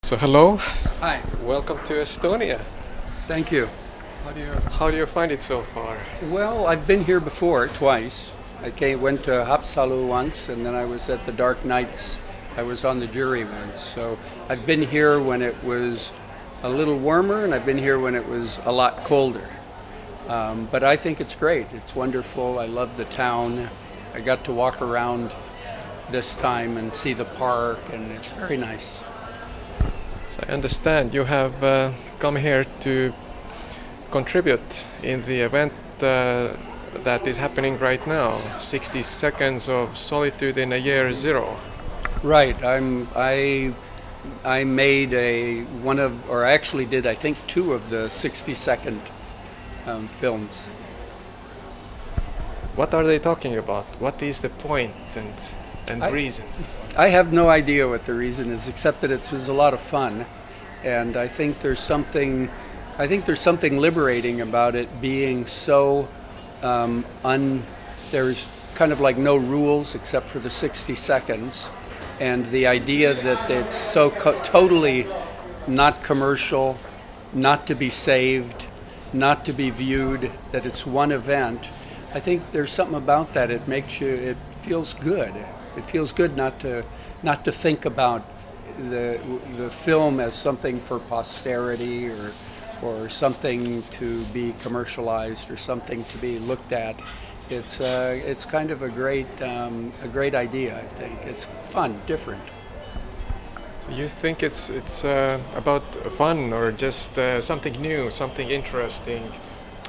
So hello, Hi, welcome to Estonia. thank you. How do you find it so far? Well, I've been here before twice. Went to Haapsalu once, and then I was at the Dark Knights. I was on the jury once. So I've been here when it was a little warmer, and I've been here when it was a lot colder. But I think it's great. It's wonderful. I love the town. I got to walk around this time and see the park, and it's very nice. So I understand you have come here to contribute in the event that is happening right now, 60 Seconds of Solitude in a Year Zero. Right. I made or I actually did, I think, two of the 60-second films. What are they talking about? What is the point and reason? I have no idea what the reason is, except that it was a lot of fun, and I think there's something liberating about it being so there's kind of like no rules except for the 60 seconds, and the idea that it's so totally not commercial, not to be saved, not to be viewed, that it's one event. I think there's something about that. It feels good. It feels good not to think about the film as something for posterity or something to be commercialized or something to be looked at. It's kind of a great idea. I think it's fun, different. So you think it's about fun or just something new, something interesting,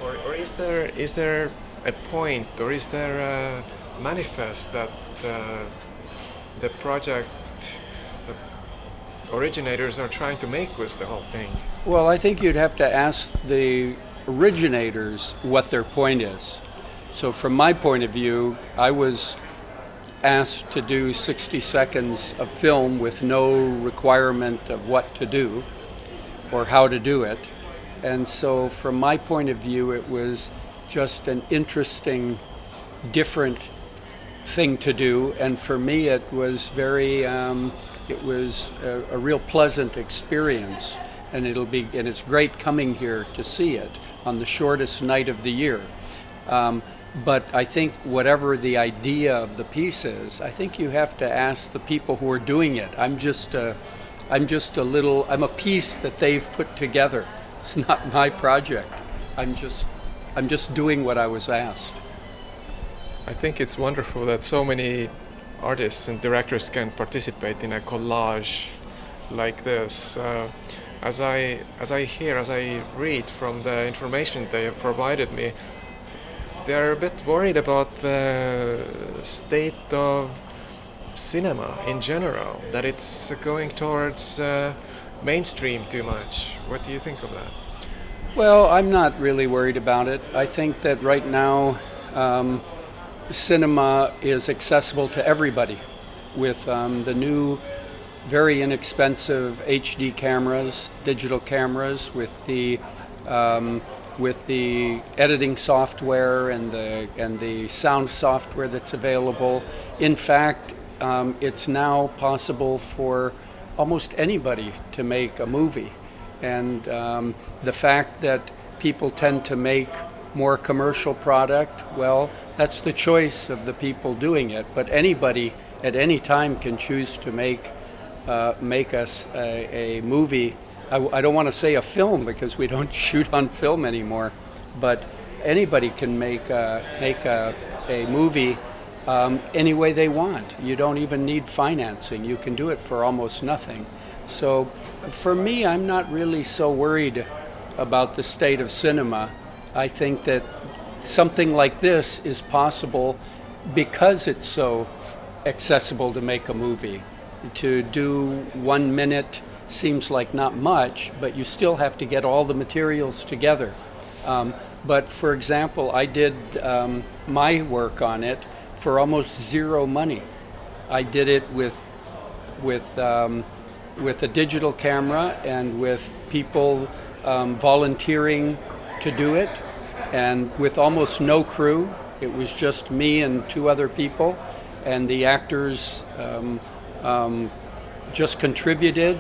or is there a point, or is there a manifest that the project originators are trying to make with the whole thing? Well, I think you'd have to ask the originators what their point is. So from my point of view, I was asked to do 60 seconds of film with no requirement of what to do or how to do it. And so from my point of view, it was just an interesting, different thing to do, and for me it was a real pleasant experience, and it's great coming here to see it on the shortest night of the year. But I think whatever the idea of the piece is, I think you have to ask the people who are doing it. I'm a piece that they've put together. It's not my project. I'm just doing what I was asked. I think it's wonderful that so many artists and directors can participate in a collage like this. As I read from the information they have provided me, they're a bit worried about the state of cinema in general, that it's going towards mainstream too much. What do you think of that? Well, I'm not really worried about it. I think that right now cinema is accessible to everybody with the new, very inexpensive HD cameras, digital cameras, with the editing software and the sound software that's available. In fact, it's now possible for almost anybody to make a movie, and the fact that people tend to make more commercial product, well, that's the choice of the people doing it. But anybody at any time can choose to make us a movie. I don't want to say a film because we don't shoot on film anymore, but anybody can make a movie any way they want. You don't even need financing. You can do it for almost nothing. So for me, I'm not really so worried about the state of cinema. I think that something like this is possible because it's so accessible to make a movie. To do 1 minute seems like not much, but you still have to get all the materials together. But for example, I did my work on it for almost zero money. I did it with a digital camera and with people volunteering to do it, and with almost no crew. It was just me and two other people, and the actors just contributed.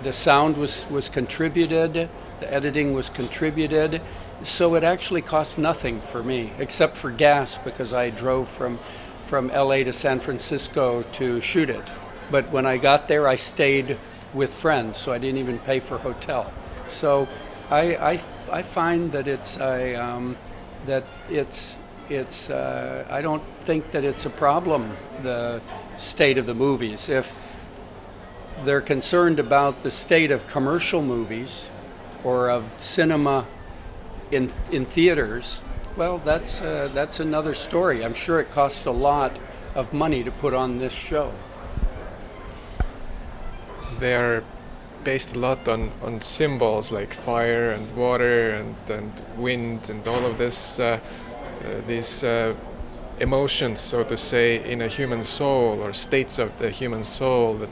the sound was contributed, the editing was contributed, so it actually cost nothing for me, except for gas, because I drove from LA to San Francisco to shoot it. But when I got there, I stayed with friends, so I didn't even pay for hotel. So I find that I don't think that it's a problem, the state of the movies. If they're concerned about the state of commercial movies or of cinema in theaters, well, that's another story. I'm sure it costs a lot of money to put on this show. They are based a lot on symbols like fire and water and wind and all of this, these emotions, so to say, in a human soul, or states of the human soul,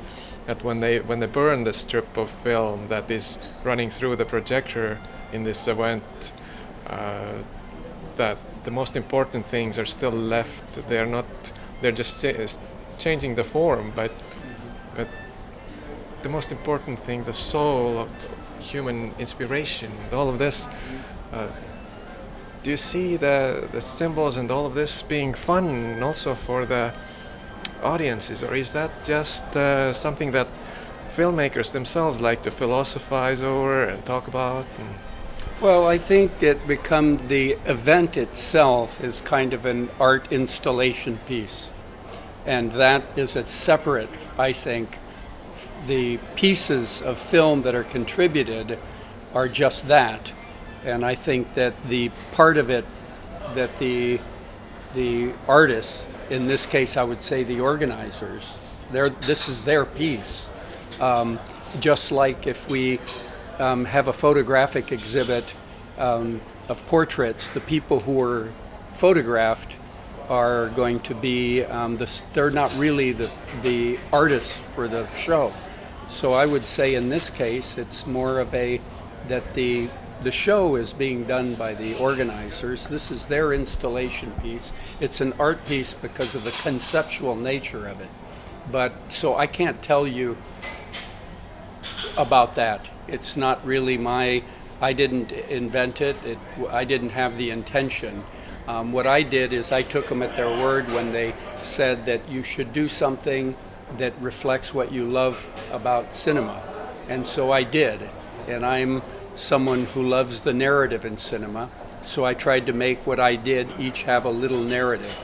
that when they burn the strip of film that is running through the projector in this event, that the most important things are still left. They're just changing the form, but the most important thing, the soul of human inspiration and all of this, do you see the symbols and all of this being fun also for the audiences, or is that just something that filmmakers themselves like to philosophize over and talk about? Well, I think the event itself is kind of an art installation piece, and that is a separate, I think. The pieces of film that are contributed are just that, and I think that the part of it that the artists, in this case I would say the organizers, this is their piece. Just like if we have a photographic exhibit of portraits, the people who were photographed are going to be, they're not really the artists for the show. So I would say in this case it's more of that the show is being done by the organizers. This is their installation piece. It's an art piece because of the conceptual nature of it. But so I can't tell you about that. It's not really I didn't invent it. I didn't have the intention. What I did is I took them at their word when they said that you should do something that reflects what you love about cinema. And so I did. And I'm someone who loves the narrative in cinema. So I tried to make what I did each have a little narrative.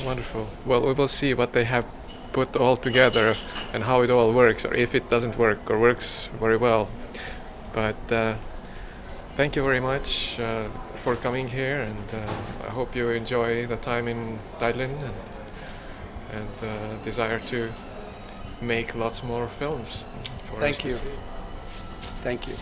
Wonderful. Well, we will see what they have put all together and how it all works, or if it doesn't work or works very well. But thank you very much for coming here, and I hope you enjoy the time in Dublin and desire to make lots more films for us to see. Thank you.